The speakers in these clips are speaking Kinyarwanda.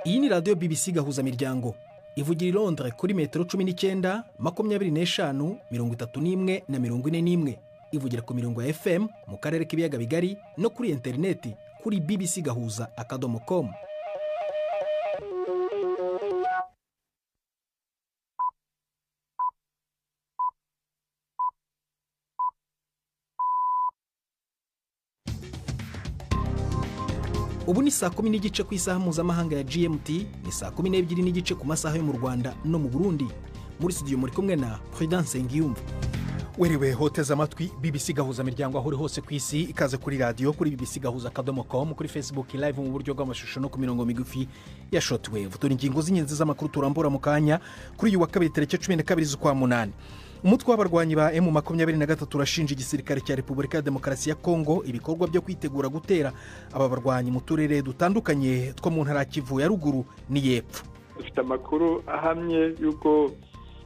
Iyi ni radiyo BBC Gahuzamiryango ivugira i Londres kuri metero 19, 25, 31 na 41. Ivugira ku mirongo ya FM mu karere k'ibiyaga bigari no kuri interineti kuri bbcgahuza.com. Ubu ni saa 10 n'igice ku isaha mpuzamahanga ya GMT, ni saa 12 n'igice ku masaha yo mu Rwanda no mu Burundi. Muri studio muri kumwe na Prudence Ngiyumva. Werewe hoteza amatwi BBC Gahuzamiryango aho uri hose ku isi, ikaze kuri radio kuri bbcgahuza.com, kuri Facebook live mu buryo bw'amashusho no ku mirongo migufi ya shortwave. Turi ingingo z'ingenzi z'amakuru turambura mu kanya kuri uyu wa kabiri tariki 12 z'ukwa munani. Umutwe w'abarwanyi ba M23 urashinja igisirikare cya Repubulika ya Demokarasi ya Kongo ibikorwa byo kwitegura gutera aba barwanyi mu turere dutandukanye two mu ntara Kivu ya ruguru ni y'epfo. Dufite amakuru ahamye yuko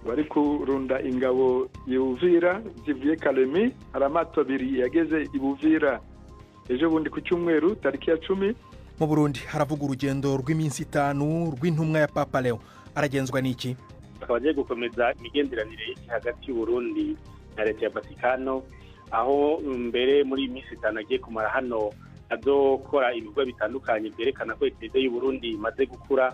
bari kurunda ingabo y'Uvira zivuye Kalemi, hari amato abiri yageze ibuvira ejo bundi ku cyumweru tariki ya 10. Mu Burundi haravuga urugendo rw'iminsi 5 rw'intumwa ya Papa Leo. Aragenzwa n'iki? Bagiye gukomeza imigenderanire hagati y'u Burundi na leta ya Vatikano, aho mbere muri iminsi 5 agiye kumara hano azokora ibikorwa bitandukanye byerekana ko leta y'u Burundi imaze gukura.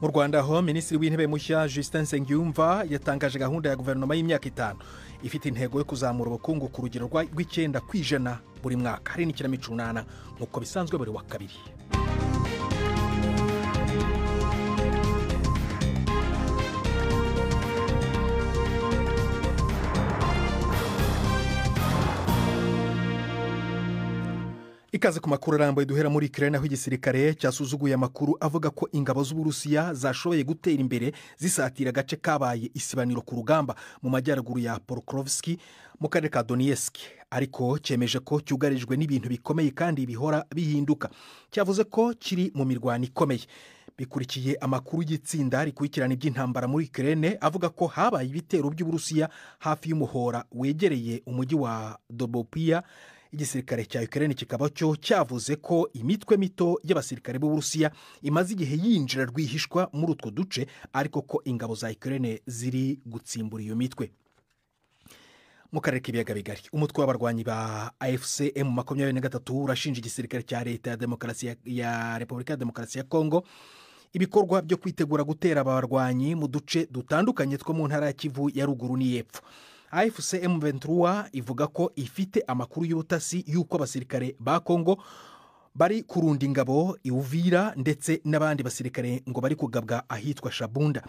Mu Rwanda ho Minisitiri w'Intebe mushya Justin Nsengiyumva yatangaje gahunda ya guverinoma y'imyaka 5 ifite intego yo kuzamura ubukungu ku rugero rw'9% buri mwaka. Hari n'ikinamico runana nk'uko bisanzwe buri wa kabiri. Ikaze ku makuru arambuye duhera muri Ukraine, aho igisirikare cyasuzuguye amakuru avuga ko ingabo z'Uburusiya zashoboye gutera imbere zisatira agace kabaye isibaniro ku rugamba mu majyaruguru ya Pokrovsk mu karere ka Donetsk, ariko cyemeje ko cyugarijwe n'ibintu bikomeye kandi bihora bihinduka. Cyavuze ko kiri mu mirwano ikomeye. Bikurikiye amakuru y'itsinda rikurikirana iby'intambara muri Ukraine avuga ko habaye ibitero by'Uburusiya hafi y'umuhora wegereye umujyi wa Dobopia. Igisirikare cya Ukraine kikaba cyo cyavuze ko imitwe mito y'abasirikare b'Uburusiya imaze igihe yinjira rwihishwa muri utwo duce, ariko ko ingabo za Ukraine ziri gutsimbura iyo mitwe. Mu karere k'ibiyaga bigari, umutwe w'abarwanyi ba AFC M23 urashinja igisirikare cya leta ya Repubulika ya Demokarasi ya Kongo ibikorwa byo kwitegura gutera abarwanyi mu duce dutandukanye two mu ntara ya Kivu ya ruguru ni y'epfo. AFC M23 ivuga ko ifite amakuru y'ubutasi y'uko abasirikare ba Kongo bari kurunda ingabo iuvira ndetse n'abandi basirikare ngo bari kugabwa ahitwa Shabunda.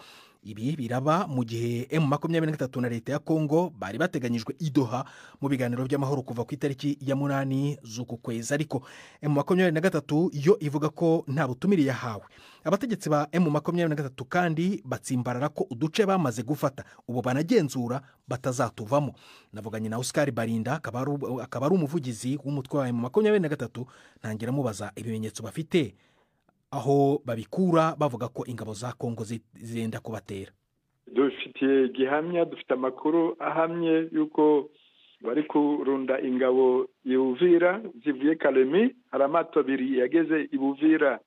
Ibi biraba mu gihe M23 na leta ya Kongo bari bateganyijwe i Doha mu biganiro by'amahoro kuva ku itariki ya 8 z'uku kwezi, ariko M23 yo ivuga ko nta butumire yahawe. Abategetsi ba M23 kandi batsimbarara ko uduce bamaze gufata ubu banagenzura batazatuvamo. Navuganye na Oscar Barinda akaba ari umuvugizi w'umutwe wa M23, ntangira mubaza ibimenyetso bafite aho babikura bavuga ko ingabo za Kongo zenda kubatera. Dufite gihamya, dufite amakuru ahamye yuko bari kurunda ingabo y'Uvira zivuye Kalemi, hari amato abiri yageze ibuvira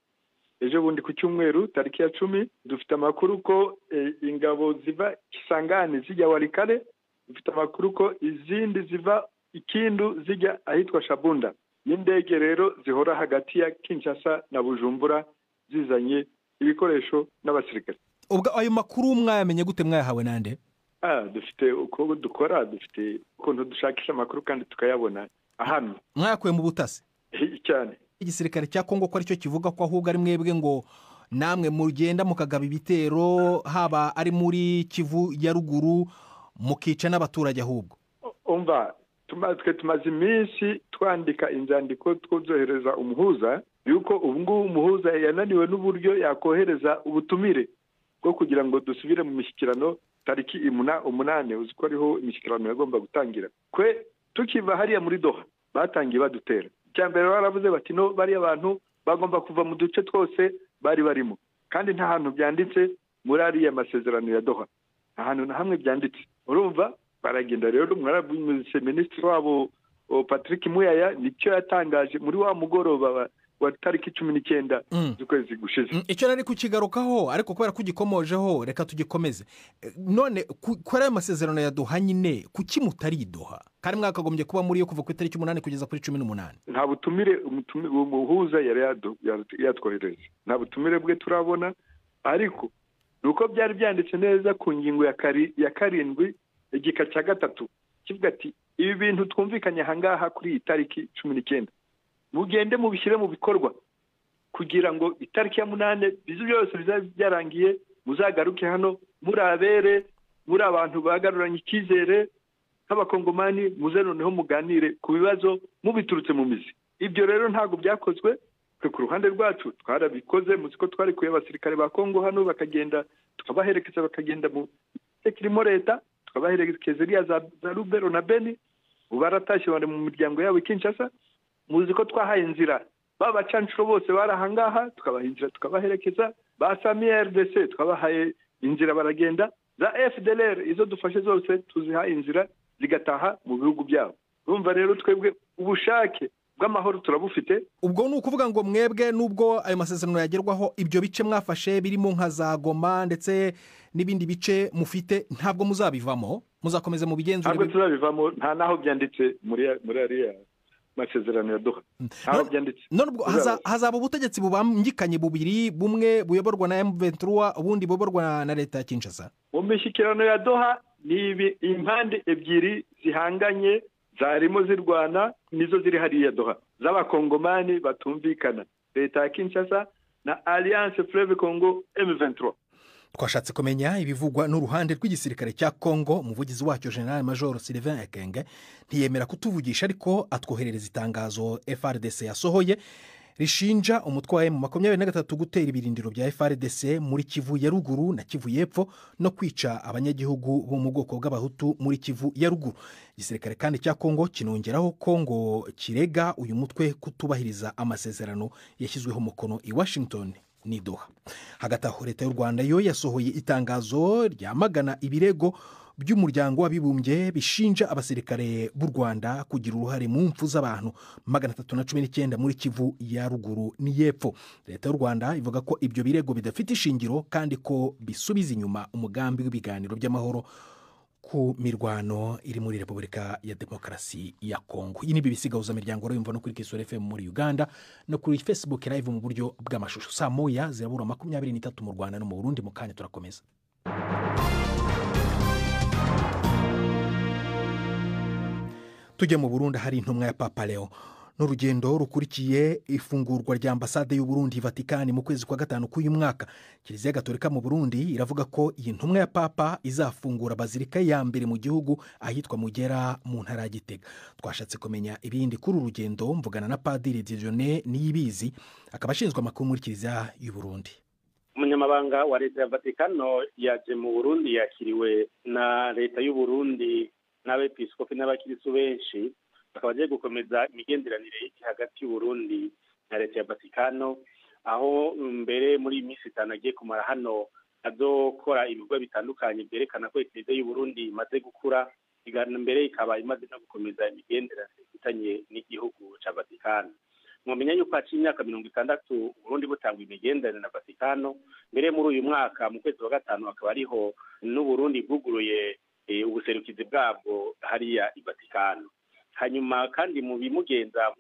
ejo bundi ku cyumweru tariki ya 10. Dufite amakuru ko ingabo ziva Kisangani zijya Walikale, dufite amakuru ko izindi ziva Ikindu zijya ahitwa Shabunda. N'indege rero zihora hagati ya Kinshasa na Bujumbura zizanye ibikoresho n'abasirikare. Ubwo ayo makuru mwayamenye gute, mwayahawe nande? Dufite uko dukora, dufite ukuntu dushakisha amakuru kandi tukayabona ahamye. Mwayakuye mu butasi cyane. Igisirikare cya Kongo ko aricyo kivuga ko ahubwo ari mwebwe ngo namwe mugenda mukagaba ibitero haba ari muri Kivu ya ruguru mukica n'abaturage ahubwo. Umva, tumaze iminsi twandika inzandiko twozohereza umuhuza yuko ubungu umuhuza yananiwe n'uburyo yakohereza ubutumire bwo kugira ngo dusubire mu mishyikirano tariki 8 uziko ariho imishyikirano yagomba gutangira. Kwe tukiva hariya muri Doha batangiye badutera. Cyambere baravuze bati no bari abantu bagomba kuva mu duce twose bari barimo, kandi nta hantu byanditse muri ariya masezerano ya Doha, nta hantu na hamwe byanditse. Urumva baragenda rero mwarabuze Minisitiri wabo Patrick Muyaya nicyo yatangaje muri wa mugoroba wa tariki 19 z'ukwezi gushize. Icyo nari kukigarukaho ariko kubera ko ugikomojeho reka tugikomeze. None kuri ayo masezerano ya Doha nyine kuki mutari Doha kandi mwakagombye kuba muri yo kuva ku itariki 8 kugeza kuri 18? Nta butumire umuhuza yari yatwohereje, nta butumire bwe turabona, ariko nuko byari byanditse neza ku ngingo ya 7 igika cya 3 kivuga ati ibi bintu twumvikanye ahangaha kuri iyi tariki 19 mugende mubishyire mu bikorwa kugira ngo itariki ya 8 bizu byose byarangiye muzagaruke hano muri abantu bagaruranye icyizere nk'abakongomani, muze noneho muganire ku bibazo mubiturutse mu mizi. Ibyo rero ntabwo byakozwe. Ku ruhande rwacu twarabikoze, muziko twari kuye abasirikare ba Kongo hano bakagenda tukabaherekeza bakagenda mu kirimo leta, tukabaherekeza iriya za Lubero na Beni, ubaratashye bari mu miryango yabo Kinshasa. Muziko twahaye inzira babacancuro bose barahangaha, tukabahinjira tukabaherekeza, ba Samuel RDC tukabahaye inzira baragenda, za FDLR izo dufashe zose tuzihaye inzira zigataha mu bihugu byabo. Urumva rero twebwe ubushake bw'amahoro turabufite. Ubwo ni ukuvuga ngo mwebwe nubwo ayo masezerano yagerwaho, ibyo bice mwafashe birimo nka za Goma ndetse n'ibindi bice mufite ntabwo muzabivamo, muzakomeza mu bigenzura? Ntabwo tuzabivamo, nta naho byanditse muri ariya masezerano ya Doha. None ubwo hazaba ubutegetsi bubangikanye bubiri, bumwe buyoborwa na M23 ubundi buyoborwa na leta ya Kinshasa? Mu mishyikirano ya Doha ni impande ebyiri zihanganye zarimo zirwana, nizo ziri hariya Doha, z'abakongomani batumvikana, leta ya Kinshasa na Alliance Fleuve Congo M23. Twashatse kumenya ibivugwa n'uruhande rw'igisirikare cya Kongo. Umuvugizi wacyo General Major Sylvain Ekenge ntiyemera kutuvugisha, ariko atwoherereza itangazo FARDC yasohoye rishinja umutwe wa M23 gutera ibirindiro bya FARDC muri Kivu ya ruguru na Kivu y'epfo no kwica abanyagihugu bo mu bwoko bw'abahutu muri Kivu ya ruguru. Igisirikare kandi cya Kongo kinongeraho Kongo kirega uyu mutwe kutubahiriza amasezerano yashyizweho umukono i Washington ni Doha. Hagati aho leta y'u Rwanda yo yasohoye itangazo ryamagana ibirego by'umuryango w'abibumbye bishinja abasirikare b'u Rwanda kugira uruhare mu mpfu z'abantu 319 muri Kivu ya ruguru n'iyepfo. Leta y'u Rwanda ivuga ko ibyo birego bidafite ishingiro kandi ko bisubiza inyuma umugambi w'ibiganiro by'amahoro ku mirwano iri muri Repubulika ya Demokarasi ya Kongo. Iyi ni BBC Gahuza Miryango urumva no kuri Kisoro FM muri Uganda no kuri Facebook live mu buryo bw'amashusho. Saa moya zirabura 23 mu Rwanda no mu Burundi. Mu kanya turakomeza. Tujye mu Burundi, hari intumwa ya Papa Leo n'urugendo rukurikiye ifungurwa rya ambasade y'u Burundi Vatikani mu kwezi kwa 5 k'uyu mwaka. Kiliziya Gatolika mu Burundi iravuga ko iyi ntumwa ya Papa izafungura bazilika ya mbere mu gihugu ahitwa Mugera mu ntara ya Gitega. Twashatse kumenya ibindi kuri urugendo mvugana na Padiri Dieudonné Niyibizi, akaba ashinzwe amakuru muri Kiliziya y'u Burundi. Umunyamabanga wa leta ya Vatikano yaje mu Burundi yakiriwe na leta y'u Burundi n'abepiskopi n'abakirisu benshi, bakaba bagiye gukomeza imigenderanire hagati y'u Burundi na leta ya Vatikano, aho mbere muri iminsi 5 agiye kumara hano azokora ibikorwa bitandukanye byerekana ko Kiliziya y'u Burundi imaze gukura, igana mbere ikaba imaze no gukomeza imigenderanire ifitanye n'igihugu ca Vatikano. Mwamenya yuko haci imyaka 60 Burundi butangwa imigenderanire na Vatikano, mbere muri uyu mwaka mu kwezi wa 5 akaba ariho n'u Burundi bwuguruye ubuserukizi bwabwo hariya i Vatikano. Hanyuma kandi mu bimugenza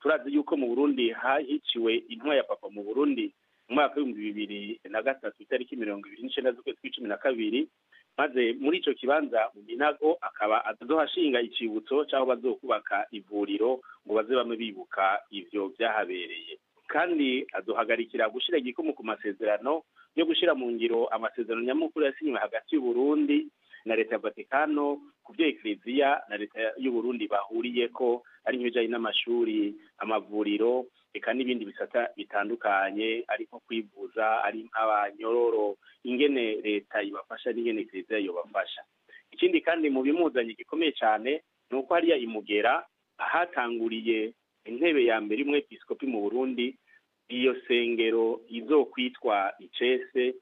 turazi yuko mu Burundi hiciwe intwa ya Papa mu Burundi mu mwaka wa 2003 itariki 29 z'ukwezi kwa 12, maze muri ico kibanza mu Minago akaba azohashinga icibutso cyaho bazokubaka ivuriro ngo baze bamwe bibuka ivyo byahabereye. Kandi azohagarikira gushira igikumu ku masezerano yo gushira mu ngiro amasezerano nyamukuru yasinywe hagati y'u Burundi na leta ya Vatikano ku byo Kiliziya na leta y'u Burundi bahuriyeko, ari nk'ibijanye n'amashuri, amavuriro, eka n'ibindi bisata bitandukanye, ariko kwivuza, ari nk'abanyororo, ingene leta ibafasha n'ingene Kiliziya yobafasha. Ikindi kandi mu bimuzanye gikomeye cyane nuko hariya imugera hatanguriye intebe ya mbere y'umwepiskopi mu Burundi, iyo sengero izokwitwa icese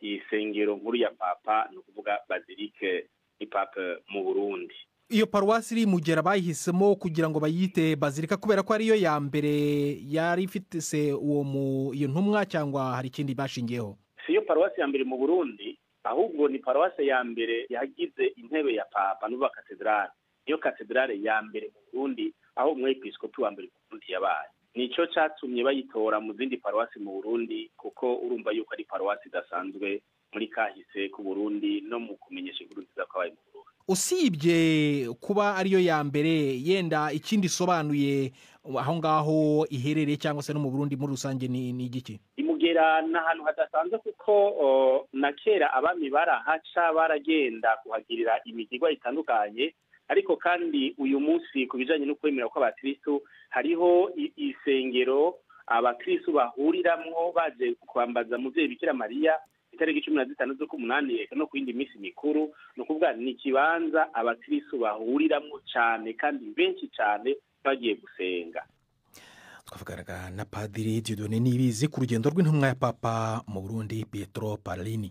isengero nkuru ya Papa, no kuvuga bazilike ni Papa mu Burundi. iyo paruwasi iri Mugera bayihisemo kugira ngo bayite bazilika kubera ko ariyo ya mbere yari ifite se iyo ntumwa, cyangwa hari ikindi bashingiyeho? si yo paruwasi ya mbere mu Burundi, ahubwo ni paruwasi ya mbere yagize intebe ya papa n'uva katedrale. Iyo katedrale ya mbere mu Burundi, aho umwepiskopi wa mbere mu Burundi yabaye. Nico catumye bayitora mu zindi paruwasi mu Burundi, kuko urumva yuko ari paruwasi idasanzwe muri kahise ku Burundi no mu kumenyesha inkuru nziza kwabaye mu Burundi. Usibye kuba ariyo ya mbere, yenda ikindi isobanuye aho ngaho iherereye cyangwa se no mu Burundi muri rusange ni igiki? Imugera n'ahantu hadasanzwe kuko na kera abami barahaca baragenda kuhagirira imigirwa itandukanye, ariko kandi uyu munsi ku bijanye no kwemera kw'abakristo hariho isengero abakristo bahuriramwo baje kwambaza muvyeyi Bikira Mariya itariki 15 z'ukumunani no ku yindi minsi mikuru. No kuvuga ni kibanza abakristo bahuriramwo cyane kandi benshi cyane bagiye gusenga. Twavuganaga na Padiri Dieudonné Niyibizi ku rugendo rw'intumwa ya Papa mu Burundi Pietro Parolin.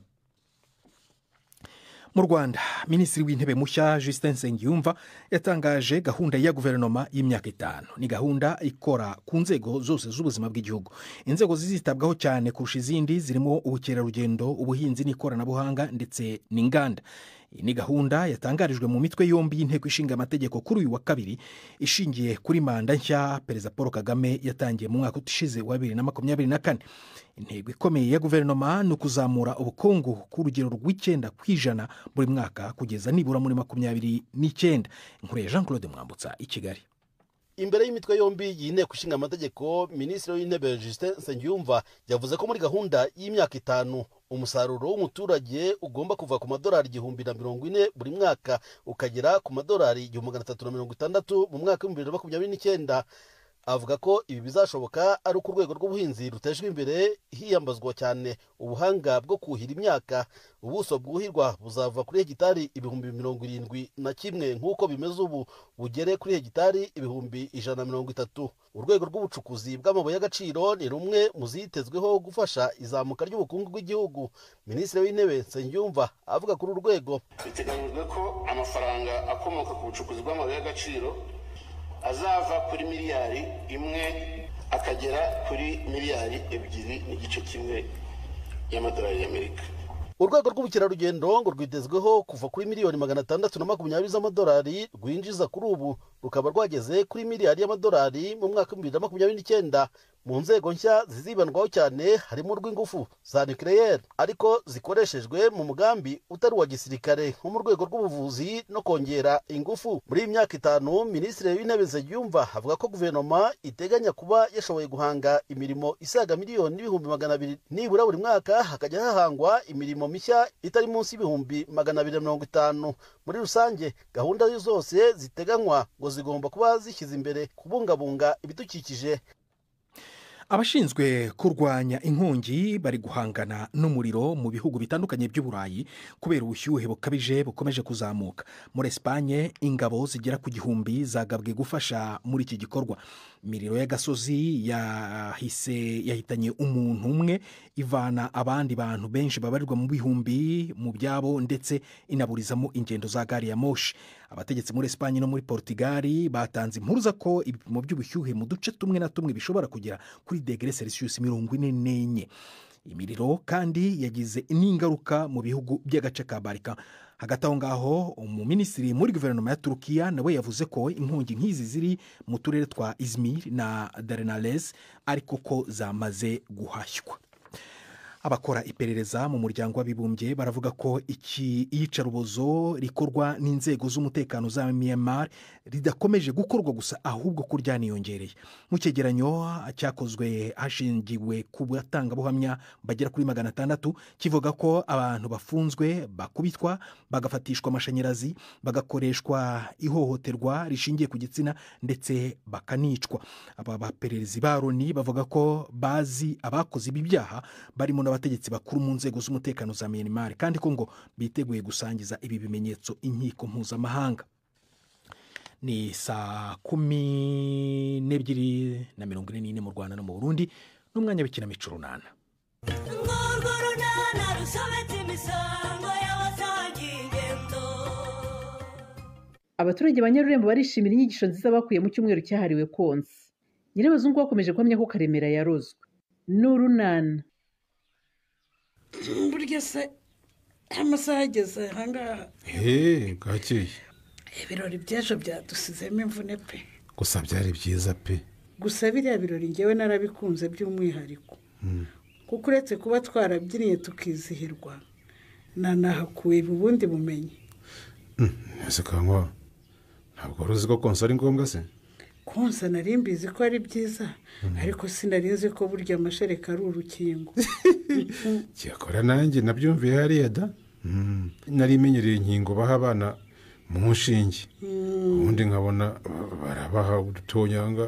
Mu Rwanda, Minisitiri w'Intebe mushya Justin Nsengiyumva yatangaje gahunda ya guverinoma y'imyaka 5. Ni gahunda ikora ku nzego zose z'ubuzima bw'igihugu. Inzego zizitabwaho cyane kurusha izindi zirimo ubukerarugendo, ubuhinzi n'ikoranabuhanga ndetse n'inganda. Iyi ni gahunda yatangarijwe mu mitwe yombi y'inteko ishinga amategeko kuri uyu wa kabiri, ishingiye kuri manda nshya Perezida Paul Kagame yatangiye mu mwaka ushize wa 2024. Intego ikomeye ya guverinoma ni ukuzamura ubukungu ku rugero rw'9% buri mwaka kugeza nibura muri 2029. Inkuru ya Jean Claude Mwambutsa i Kigali. Imbere y'imitwe yombi y'inteko ishinga amategeko, Minisitiri w'Intebe Justin Nsengiyumva yavuze ko muri gahunda y'imyaka 5 umusaruro w'umuturage ugomba kuva ku madolari 1,040 buri mwaka ukagera ku madolari 360 mu mwaka wa 2029. Avuga ko ibi bizashoboka ari uko urwego rw'ubuhinzi rutejwe imbere, hiyambazwa cyane ubuhanga bwo kuhira imyaka. Ubuso bwuhirwa buzava kuri hegitari 71,000 nk'uko bimeze ubu bugere kuri hegitari 130. Urwego rw'ubucukuzi bw'amabuye y'agaciro ni rumwe mu zitezweho gufasha izamuka ry'ubukungu bw'igihugu. Minisitiri w'Intebe Nsengiyumva avuga kuri uru rwego, biteganyijwe ko amafaranga akomoka ku bucukuzi bw'amabuye y'agaciro azava kuri miliyari 1 akagera kuri miliyari 2.1 y'amadolari y'Amerika. Urwego rw'ubukerarugendo ngo rwitezweho kuva kuri miliyoni 620 z'amadolari rwinjiza kuri ubu rukaba rwageze kuri miliyari y'amadolari mu mwaka wa 2029. Mu nzego nshya zizibandwaho cyane harimo urw'ingufu za nucleaire ariko zikoreshejwe mu mugambi utari wa gisirikare, nko mu rwego rw'ubuvuzi no kongera ingufu. Muri iyi myaka 5 Minisitiri w'Intebe Nsengiyumva avuga ko guverinoma iteganya kuba yashoboye guhanga imirimo isaga miliyoni 200,000 nibura buri mwaka, hakajya hahangwa imirimo mishya itari munsi y'250,000. Muri rusange gahunda zose ziteganywa ngo zigomba kuba zishyize imbere kubungabunga ibidukikije. Abashinzwe kurwanya inkongi bari guhangana n'umuriro mu bihugu bitandukanye by'Uburayi kubera ubushyuhe bukabije bukomeje kuzamuka. Muri Espagne ingabo zigera ku 1,000 zagabwe gufasha muri iki gikorwa. Imiriro y'agasozi yahitanye umuntu umwe, ivana abandi bantu benshi babarirwa mu bihumbi mu byabo, ndetse inaburizamo ingendo za gari ya moshi. Abategetsi muri Espagne no muri Portugal batanze impuruza ko ibipimo by'ubushyuhe mu duce tumwe na tumwe bishobora kugera kuri degere Celsius 44. Imiriro kandi yagize n'ingaruka mu bihugu by'agace ka Balkan. Hagati aho ngaho umuminisitiri muri guverinoma ya Turukiya nawe yavuze ko inkongi nk'izi ziri mu turere twa Izmir na Dardanelles ariko ko zamaze guhashywa. Abakora iperereza mu muryango w'abibumbye baravuga ko iki iyicarubozo rikorwa n'inzego z'umutekano za Myanmar ridakomeje gukorwa gusa, ahubwo ko ryaniyongereye. Mu cyegeranyo cyakozwe hashingiwe ku batangabuhamya bagera kuri 600 kivuga ko abantu bafunzwe, bakubitwa, bagafatishwa amashanyarazi, bagakoreshwa ihohoterwa rishingiye ku gitsina ndetse bakanicwa. Aba bapererezi ba Loni bavuga ko bazi abakoze ibi byaha barimo abategetsi bakuru mu nzego z'umutekano za Myanmar, kandi ko ngo biteguye gusangiza ibi bimenyetso inkiko mpuzamahanga. Ni saa 12:44 mu Rwanda no mu Burundi, n'umwanya w'ikinamico runana. Abaturage ba Nyarurembo barishimira inyigisho nziza bakuye mu cyumweru cyahariwe konsa. Nyirabazungu bakomeje guhamya ko Karemera yarozwe. N'urunana. Burya se amasaha ageze ahangaha. Gakeye. Ibirori by'ejo byadusizemo imvune pe. Gusa byari byiza pe. Gusa biriya birori njyewe narabikunze by'umwihariko. Kuko uretse kuba twarabyiniye tukizihirwa nanahakuye ubundi bumenyi. Ese Kankwa ntabwo uzi ko konsa ari ngombwa se? Konsa nari mbizi ko ari byiza ariko sinarinzi ko burya amashereka ari urukingo. Cyakora nanjye nabyumviye hariya da. Nari menyereye inkingo baha abana mu nshinge. Ubundi nkabona barabaha udutonyanga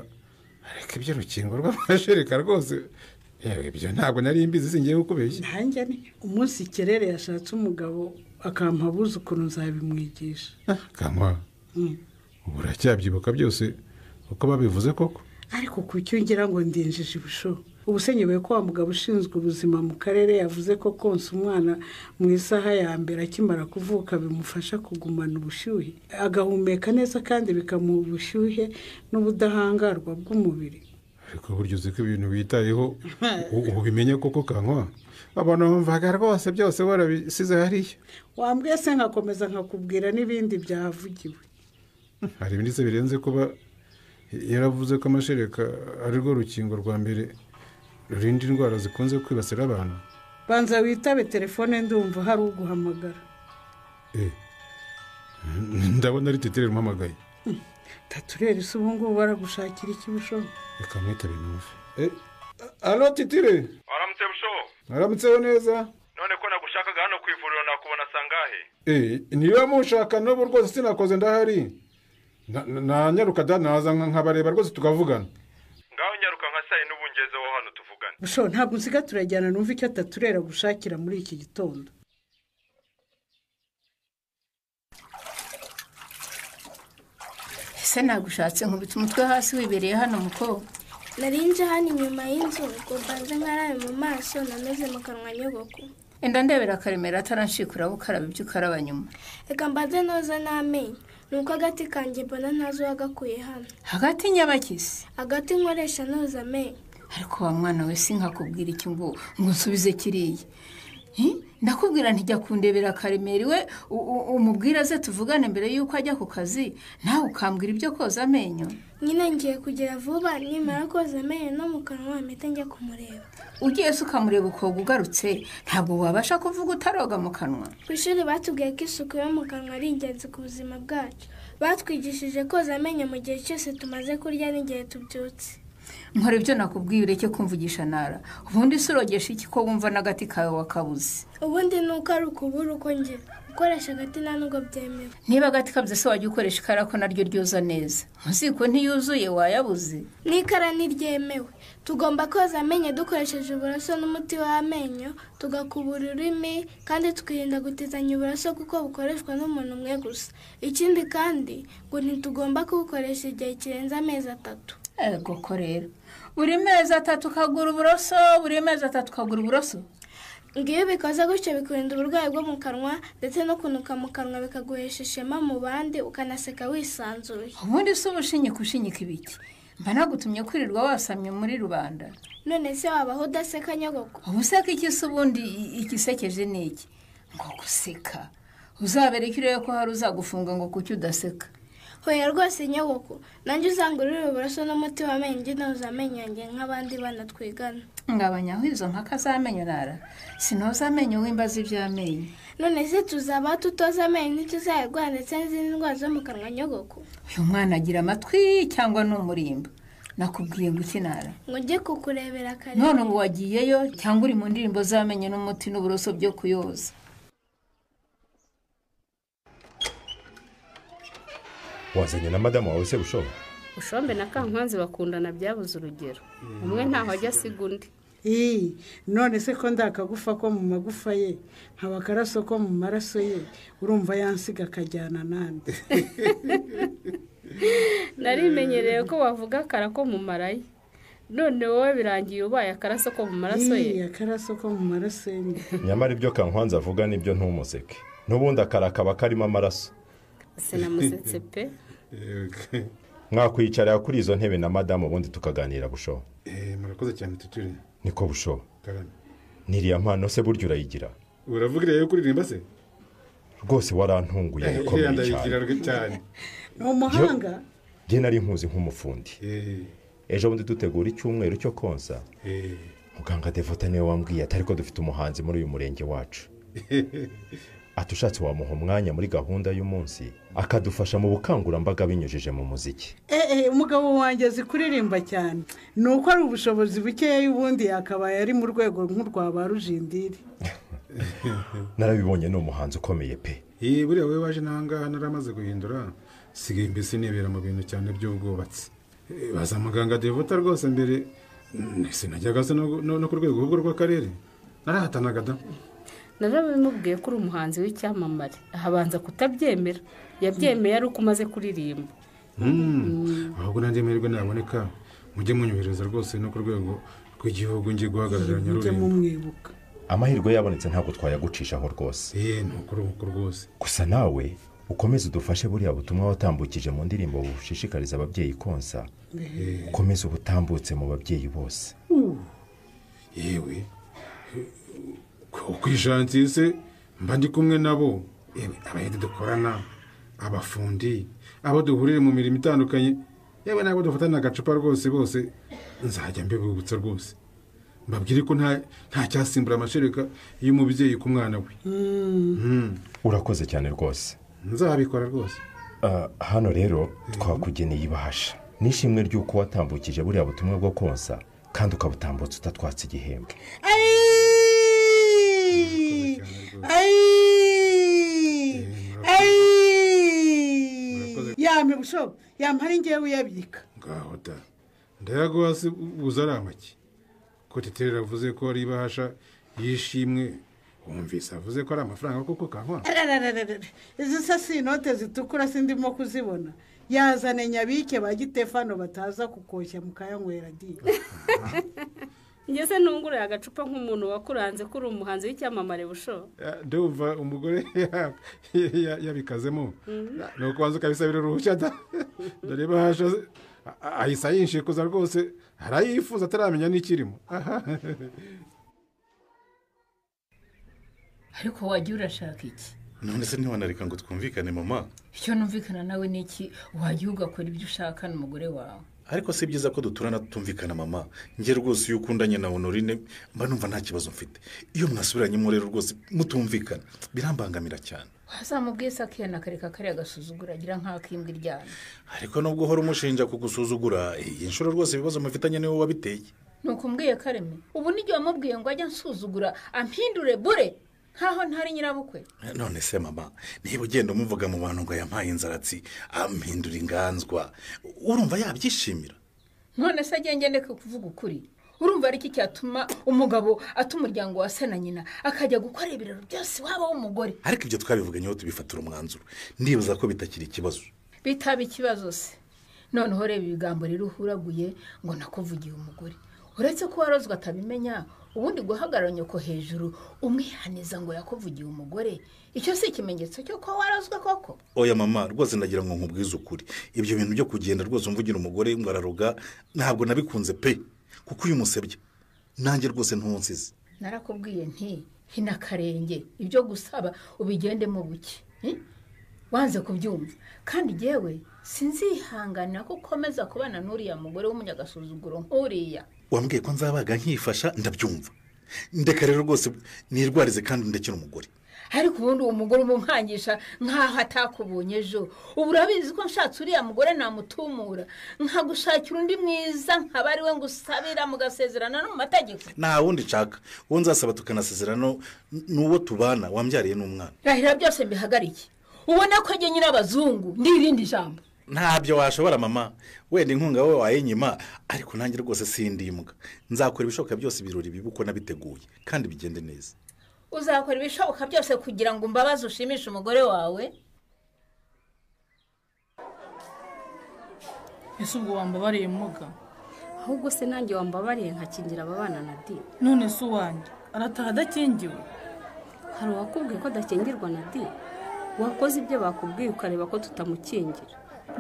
ariko ibyo rukingo rw'amashereka rwose ibyo ntabwo nari mbizi singiye kukubeshya. Nanjye ni umunsi Kerere yashatse umugabo akampa abuzukuru nzabimwigisha. Kankwa uracyabyibuka byose uko babivuze koko? Ariko kucyo ngira ngo ndinjije ibisho. Ubusenyebeye ko wa mugabo ushinzwe ubuzima mu karere yavuze ko konsa umwana mu isaha ya mbere akimara kuvuka bimufasha kugumana ubushyuhe agahumeka neza kandi bikamuha ubushyuhe n'ubudahangarwa bw'umubiri. Ariko buryo uzi ko ibintu bitayeho ubimenye koko Kankwa? Abana bumvaga rwose byose warabisize hariya. Wambwiye se nkakomeza nkakubwira n'ibindi byahavugiwe. Hari ibindi se birenze kuba yaravuze ko amashereka ari rwo rukingo rwa mbere rurinda indwara zikunze kwibasira abantu. Banza witabe telefone ndumva hari uguhamagara. Ndabona ari Titirere umuhamagaye. Taturere se ubu ngubu baragushakira iki busho? Reka mwitabe numve. Alo Titire. Waramutse busho? Waramutseho neza. None ko nagushakaga hano ku ivuriro nakubona sangahe? Niba mushaka n'ubu rwose sinakoze ndahari. Nanyaruka da naza nkabareba rwose tukavugana. Ngaho nyaruka nka saa n'ubungezeho hano tuvugana. Busho ntabwo nsiga turajyana numva icyo Taturere gushakira muri iki gitondo. Ese nagushatse nkubita umutwe hasi wibereye hano mukobwa? Narinje hano inyuma y'inzu ngo mbanze nkarabe mu maso nameze mu kanwa nyogoko. Enda ndebera Karemera ataranshikura bukaraba ibyo ukaraba nyuma. Eka mbanze noza n'amenyo. Nuko agati kanjye mbona ntazo wagakuye hano. Hagati nyabakisi? Agati nkoresha noza amenyo. Ariko wa mwana we sinkakubwira iki ngo nsubize kiriya. Ndakubwira ntijya kundebera Karemera we umubwira ze tuvugane mbere yuko ajya ku kazi nawe ukambwira ibyo koza amenyo. Nyine ngiye kugera vuba nimara koza amenyo no mu kanwa mpita njya kumureba. Ugiye se ukamureba ukoga ugarutse ntabwo wabasha kuvuga utaroga mu kanwa? Ku ishuri batubwiye ko isuku yo mu kanwa ari ingenzi ku buzima bwacu. Batwigishije koza amenyo mu gihe cyose tumaze kurya n'igihe tubyutse. Nkora ibyo nakubwiye ureke kumvugisha nara. Ubundi surogesha iki ko wumva n'agati kawe wakabuze? Ubundi nuko ari ukubura uko ngira. Ukoresha agati nta nubwo byemewe. Niba agati kabye se wajya ukoresha ikara ko naryo ryoza neza. Uziko ntiyuzuye wayabuze. N'ikara ntiryemewe. Tugomba koza amenyo dukoresheje uburoso n'umuti w'amenyo, tugakubura ururimi kandi tukirinda gutizanya uburoso kuko bukoreshwa n'umuntu umwe gusa. Ikindi kandi ngo ntitugomba kubukoresha igihe kirenze amezi 3. Koko rero buri mezi 3 ukagura uburoso, buri mezi 3 ukagura uburoso. Ngiyo bikoze gutyo bikurinda uburwayi bwo mu kanwa ndetse no kunuka mu kanwa bikaguhesha ishema mu bandi ukanaseka wisanzuye. Ubundi se ubushinyika ibiki? Mba nagutumye kwirirwa wasamye muri rubanda. None se wabaho udaseka nyogoko? Ubuseka iki se ubundi ikisekeje ni iki? Ngo guseka uzabereka rero ko hari uzagufunga ngo kuki udaseka. Hoya rwose nyogoko nanjye uzangurira uburoso n'umuti w'amenyo njye noza amenyo yanjye nk'abandi bana twigana. Ngabanyaho izo mpaka z'amenyo nara sinoza amenyo w'imbazi by'amenyo. None se tuzaba tutoza amenyo ntituzayarwara ndetse n'izindi ndwara zo mu kanwa nyogoko? Uyu mwana agira amatwi cyangwa n'umurimbo? Nakubwiye ngo iki nara? Ngo njye kukurebera kare. None ngo wagiyeyo cyangwa uri mu ndirimbo z'amenyo n'umuti n'uburoso byo kuyoza? Wazanye na madamu wawe se Busho? Bushombe na Kankwanzi bakundana byabuze urugero. Umwe ntaho ajya asiga undi. None se ko ndakagufa ko mu magufa ye nkaba karaso ko mu maraso ye urumva yansiga akajyana nande? Narimenyereye ko bavuga kara ko mu maraye. None wowe birangiye ubaye akaraso ko mu maraso ye? Akaraso ko mu maraso ye. Nyamara ibyo Kankwanzi avuga nibyo ntumuseke. N'ubundi akara kaba karimo amaraso. sinamusetse pe. mwakwicara kuri izo ntebe na madamu ubundi tukaganira busho. murakoze cyane tuturi. niko busho. niriya mpano se burya urayigira? uravugira yo kuririmba se? rwose warantunguye bikomeye cyane. ni umuhanga. njye nari nkuzi nk'umufundi. ejo bundi dutegura icyumweru cyo konsa, muganga Devota niwe wambwiye atari ko dufite umuhanzi muri uyu murenge wacu. atushatse wamuha umwanya muri gahunda y'umunsi akadufasha mu bukangurambaga binyujije mu muziki. umugabo wanjye azi kuririmba cyane, ni uko ari ubushobozi bukeya ubundi yakabaye ari mu rwego nk'urwa ba Rujindiri. narabibonye ni umuhanzi ukomeye pe. buriya wowe waje n'ahangaha naramaze guhindura, sigaye mbese nibera mu bintu cyane by'ubwubatsi. baza muganga Devota rwose mbere sinajyaga se no ku rwego rw'akarere narahatanaga da. narabimubwiye ko uri umuhanzi w'icyamamare, ahabanza kutabyemera, yabyemeye ari uko umaze kuririmba. ahubwo nanjye amahirwe naboneka mujye munyohereza rwose no ku rwego rw'igihugu ngiye guhagararira Nyarurenga. amahirwe yabonetse ntabwo twayagucishaho rwose. ni uko rwose. gusa nawe ukomeze udufashe buriya butumwa watambukije mu ndirimbo bushishikariza ababyeyi konsa, ukomeze ubutambutse mu babyeyi bose. yewe kwishantiye se mba ndi kumwe nabo, abahede dukorana, abafundi, abo duhurire mu mirimo itandukanye, yewe nabo dufatana agacupa rwose bose nzajya mbibutsa rwose, mbabwire ko nta cyasimbura amashereka y'umubyeyi ku mwana we. urakoze cyane rwose. nzabikora rwose. hano rero twakugeneye ibahasha n'ishimwe ry'uko watambukije buriya butumwa bwo konsa kandi ukabutambutsa utatwatse igihembwe. yampe busho yampari ngewe uyabika. ngaho da ndayaguha se uza ari amaki ko Tetere avuze ko ari ibahasha yishimwe, wumvise avuze ko ari amafaranga koko kankwa. izi se si inote zitukura sindimo kuzibona, yazane nyabike ba Gitefano bataza kukoshya mukayanywera di. ngeze ntungure agacupa nk'umuntu wakuranze ko uri umuhanzi w'icyamamare busho. ndumva umugore yabikazemo ni ukubanza ukabisabira uruhushya da. dore bahasha ahise ayinshikuza rwose, arayifuza ataramenya n'ikirimo. ariko wajya urashaka iki? none se ntiwanareka ngo twumvikane mama? icyo numvikana nawe ni iki? wajya ugakora ibyo ushaka n'umugore wawe. ariko si byiza ko duturana tutumvikana mama. njye rwose iyo ukundanye na Honorine mba numva nta kibazo mfite, iyo mwasubiranyemo rero rwose mutumvikana birambangamira cyane. wazamubwiye se akiyana akareka kariya agasuzugura agira nk'akimbwa iryana. ariko nubwo uhora umushinja kugusuzugura, iyi nshuro rwose ibibazo mufitanye niwe wabiteye. nuko mbwiye Kareme, ubu n'igihe wamubwiye ngo ajye ansuzugura ampindure bure nkaho ntari nyirabukwe. none se mama, niba ugenda umuvuga mu bantu ngo yampaye inzaratsi ampindura inganzwa, urumva yabyishimira? none se agenge ndeke kuvuga ukuri, urumva ari iki cyatuma umugabo ata umuryango wa se na nyina akajya gukora ibiraro byose waba w'umugore? ariko ibyo twabivuganyeho tubifatira umwanzuro, ndibuza ko bitakiri ikibazo. bitaba ikibazo se? noneho reba ibigambo rero uhuraguye ngo nakuvugiye umugore, uretse ko warozwe atabimenya, ubundi guhagarara nyoko hejuru umwihaniza ngo yakuvugiye umugore, icyo si ikimenyetso cyo ko warozwe koko? oya mama, rwose ndagira ngo nkubwize ukuri, ibyo bintu byo kugenda rwose umvugira umugore ngo araroga ntabwo nabikunze pe, kuko uyu musebya nanjye rwose ntunsize. narakubwiye nti hinakarenge ibyo gusaba ubigendemo buke, wanze kubyumva. kandi jyewe sinzihanganira ko ukomeza kubana n'uriya mugore w'umunyagasuzuguro nk'uriya. wambwiye ko nzabaga nkifasha, ndabyumva. ndeka rero rwose nirwarize kandi ndekera umugore. ariko ubundi uwo mugore umumwangisha nk'aho atakubonye ejo. ubu urabizi ko nshatse uriya mugore namutumura nkagushakira undi mwiza nkaba ari we ngusabira mugasezerana no mu mategeko. nta wundi nshaka, uwo nzasaba tukanasezerana n'uwo tubana wambyariye n'umwana. rahira byose mbihagarike, ubona ko njye nyirabazungu ndi irindi jambo. ntabyo washobora mama, wenda inkunga wowe wayinyima, ariko nanjye rwose sindi imbwa. nzakora ibishoboka byose ibirori bibe uko nabiteguye kandi bigende neza. uzakora ibishoboka byose kugira ngo umbabaze ushimishe umugore wawe. ese ubwo wambabariye muga? ahubwo se nanjye wambabariye nkakingira aba bana na di. none se uwanjye arataha adakingiwe? hari uwakubwiye ko adakingirwa na di? wakoze ibyo bakubwiye ukareba ko tutamukingira.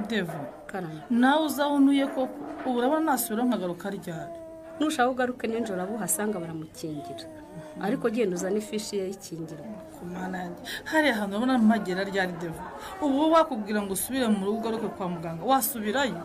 Devo Karame, nawe uzahunuye koko ubu urabona nasubira nkagaruka ryari? nushaka ugaruke nijoro abo uhasanga baramukingira, ariko genda uzane ifishi ye y'ikingirwa. Kumana yanjye hariya hantu urabona mpagera ryari Devo? Ubu wakubwira ngo usubire mu rugo ugaruke kwa muganga wasubirayo?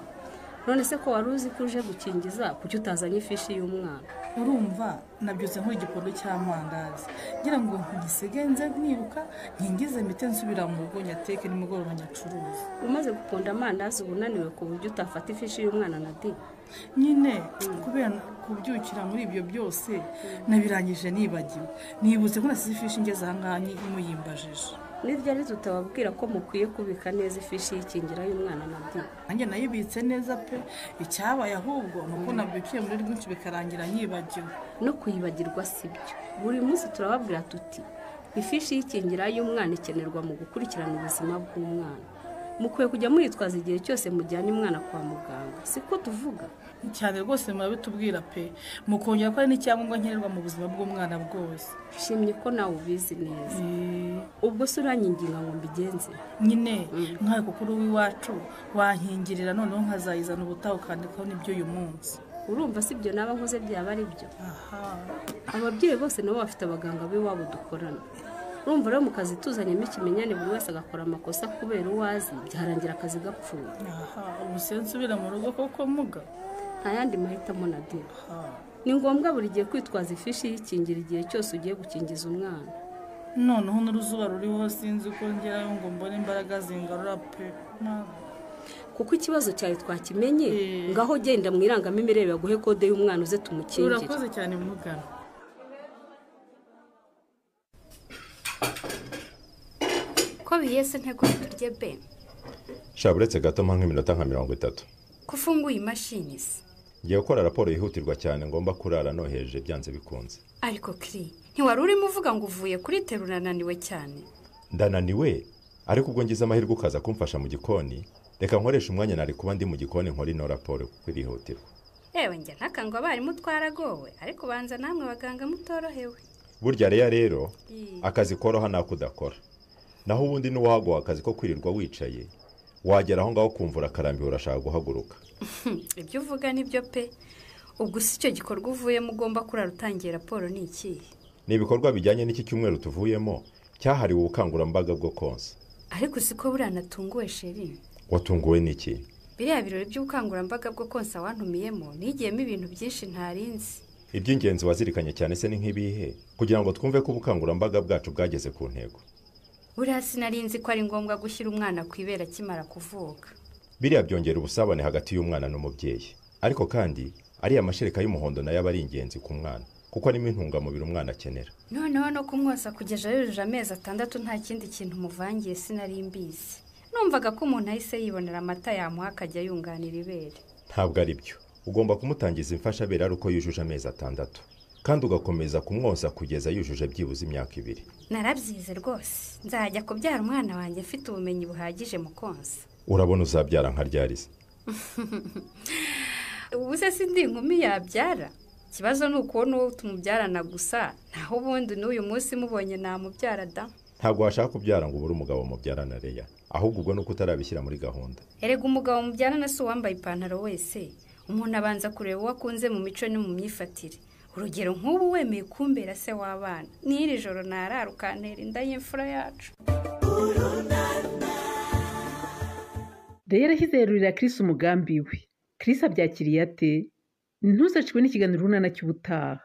None se ko wari uzi ko uje gukingiza kuki utazanye ifishi y'umwana? Urumva nabyutse nk'igikondo cy'amandazi ngira ngo ngisige nze nibuka nkingize mite nsubira mu rugo nyateke nimugoroba nyacuruza. Umaze guponda amandazi ubunaniwe ku buryo utafata ifishi y'umwana na di nyine kubera kubyukira muri ibyo byose nabirangije nibagiwe nibuze ko nasize ifishi ngeze ahangaha muyimbajije. Niryo ari tutababwira ko mukwiye kubika neza ifishi y'ikingira y'umwana na di. Nanjye nayibitse neza pe, icyabaye ahubwo nuko nabyukiye muri rwinshi bikarangira nyibagiwe. No kuyibagirwa sibyo, buri munsi turababwira tuti ifishi y'ikingira y'umwana ikenerwa mu gukurikirana ubuzima bw'umwana. Mukwiye kujya muyitwaza igihe cyose mujyanye umwana kwa muganga, siko tuvuga cyane rwose murabitubwira pe, mukongera ko ari n'icyangombwa nkenerwa mu buzima bw'umwana bwose. Shimye ko nawe ubizi neza. Ubwo se uranyinginga ngo mbigenze? Nyine nkaye kuko uri uw'iwacu wankingirira noneho nkazayizana ubutaha ukandikaho n'ibyo uyu munsi. Urumva si ibyo naba nkoze byaba ari byo? Ababyeyi bose nabo bafite abaganga b'iwabo dukorana. Urumva rero mu kazi tuzanyemo ikimenyane buri wese agakora amakosa kubera uwazi byarangira akazi gapfuye. Ubu se nsubira mu rugo koko muga? Nta yandi mahitamo na di. Ni ngombwa buri gihe kwitwaza ifishi y'ikingira igihe cyose ugiye gukingiza umwana. Noneho n'uruzuba ruriho sinzi uko ngerayo ngo mbone imbaraga zingarura pe. Kuko ikibazo cyawe twakimenye, ngaho genda mu irangamimerere baguhe kode y'umwana uze tumukingire. Urakoze cyane mugana. Ko biyese ntego turye be. Shaburetse gato mpa nk'iminota nka 30. Kufunguye imashini se. Ngiye gukora raporo yihutirwa cyane ngomba kurara noheje byanze bikunze. Ariko Kri, ntiwari urimo uvuga ngo uvuye kuri terura naniwe cyane. Ndananiwe, ariko ubwo ngize amahirwe ukaza kumfasha mu gikoni, reka nkoresha umwanya nari kuba ndi mu gikoni nkora ino raporo kwirihutirwa. Ewe njye ntakangwa abarimu twaragowe, ariko banza namwe baganga mutorohewe. Burya rero akazi koroha nako udakora. Naho ubundi n'uwaguha akazi ko kwirirwa wicaye wagera aho ngaho kumvura akarambiwe urashaka guhaguruka. Ibyo uvuga nibyo pe. Ubwo si cyo gikorwa uvuyemo ugomba kurara utangiye raporo ni ikihe? Ni ibikorwa bijyanye n'iki cyumweru tuvuyemo cyahariwe ubukangurambaga bwo konsa. Ariko siko buranatunguwe sheri. Watunguwe n'iki? Biriya birori by'ubukangurambaga bwo konsa wantumiyemo nigiyemo ibintu byinshi ntarinzi. Iby'ingenzi wazirikanye cyane se ni nk'ibihe kugira ngo twumve ko ubukangurambaga bwacu bwageze ku ntego. Buriya sinarinzi ko ari ngombwa gushyira umwana ku ibera akimara kuvuka. Biriya byongera ubusabane hagati y'umwana n'umubyeyi. Ariko kandi ariya mashereka y'umuhondo nayo aba ari ingenzi ku mwana kuko arimo intungamubiri umwana akenera. Noneho no kumwosa kugeza yujuje amezi 6 nta kindi kintu muvangiye sinari mbizi. Numvaga ko umuntu ahise yibonera amata yamuha akajya yunganira ibere. Ntabwo ari byo. Ugomba kumutangiza imfashabere ari uko yujuje amezi 6 kandi ugakomeza kumwosa kugeza yujuje byibuze imyaka 2. Narabyize rwose. Nzajya kubyara umwana wanjye afite ubumenyi buhagije mu konsa. Urabona uzabyara nka ryarize. Ubu se sindi inkumi yabyara. Kibazo ni uko n'uwo tumubyarana gusa naho ubundi n'uyu munsi mubonye namubyara da. Ntabwo washaka kubyara ngo ubure umugabo mubyarana reya. Ahubwo ubwo nuko utarabishyira muri gahunda. Erega umugabo mubyarana si uwambaye ipantaro wese. Umuntu abanza kureba uwo akunze mu mico no mu myifatire. Urugero nk'ubu wemeye kumbera se w'abana. N'iri joro narara ukantera inda y'imfura yacu. Rero hizerurira Chris umugambi we. Chris abyakiriye ate? Ntuzacikwe n'ikiganiro runana cy'ubutaha.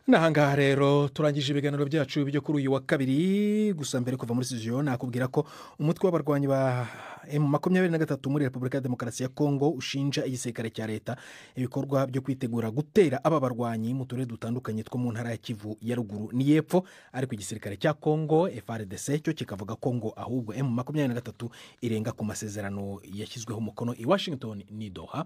Nahangaha rero turangije ibiganiro byacu byo kuri uyu wa kabiri. Gusa mbere kuva muri studio nakubwira ko umutwe w'abarwanyi ba M23 muri Repubulika ya Demokarasi ya Kongo ushinja igisirikare cya leta ibikorwa byo kwitegura gutera aba barwanyi mu turere dutandukanye two mu ntara ya Kivu ya ruguru ni yepfo, ariko igisirikare cya Kongo FARDC cyo kikavuga Kongo ahubwo M23 irenga ku masezerano yashyizweho umukono i Washington ni Doha.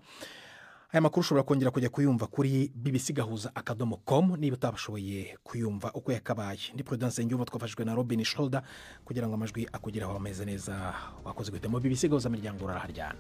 Aya makuru ushobora kongera kujya kuyumva kuri bbc.gahuza.com niba utabashoboye kuyumva uko yakabaye. Ndi Prudence Ngyuva twafashijwe na Robin Shoulder kugira ngo amajwi akugeraho ameze neza. Wakoze guhitamo BBC Gahuza Miryango uraharyana.